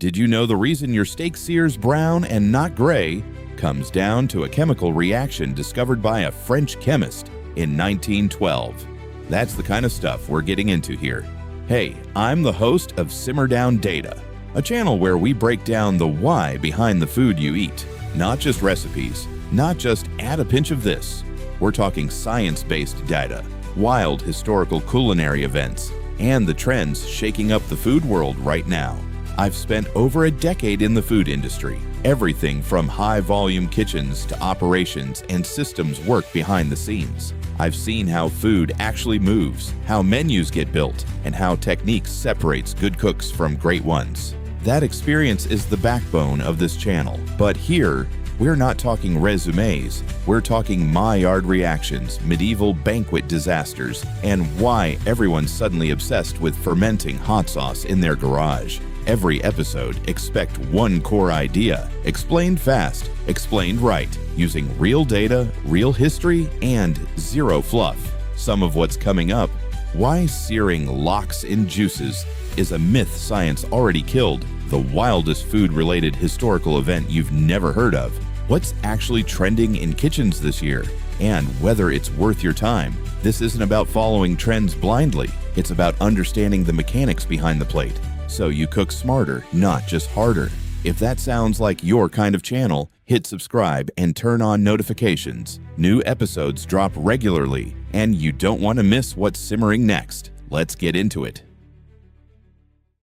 Did you know the reason your steak sears brown and not gray comes down to a chemical reaction discovered by a French chemist in 1912? That's the kind of stuff we're getting into here. Hey, I'm the host of SimmerDownData, a channel where we break down the why behind the food you eat. Not just recipes, not just add a pinch of this. We're talking science-based data, wild historical culinary events, and the trends shaking up the food world right now. I've spent over a decade in the food industry. Everything from high-volume kitchens to operations and systems work behind the scenes. I've seen how food actually moves, how menus get built, and how techniques separates good cooks from great ones. That experience is the backbone of this channel. But here, we're not talking resumes. We're talking Maillard reactions, medieval banquet disasters, and why everyone's suddenly obsessed with fermenting hot sauce in their garage. Every episode, expect one core idea, explained fast, explained right, using real data, real history, and zero fluff. Some of what's coming up: why searing locks in juices is a myth science already killed, the wildest food-related historical event you've never heard of, what's actually trending in kitchens this year, and whether it's worth your time. This isn't about following trends blindly. It's about understanding the mechanics behind the plate, so you cook smarter, not just harder. If that sounds like your kind of channel, hit subscribe and turn on notifications. New episodes drop regularly, and you don't want to miss what's simmering next. Let's get into it.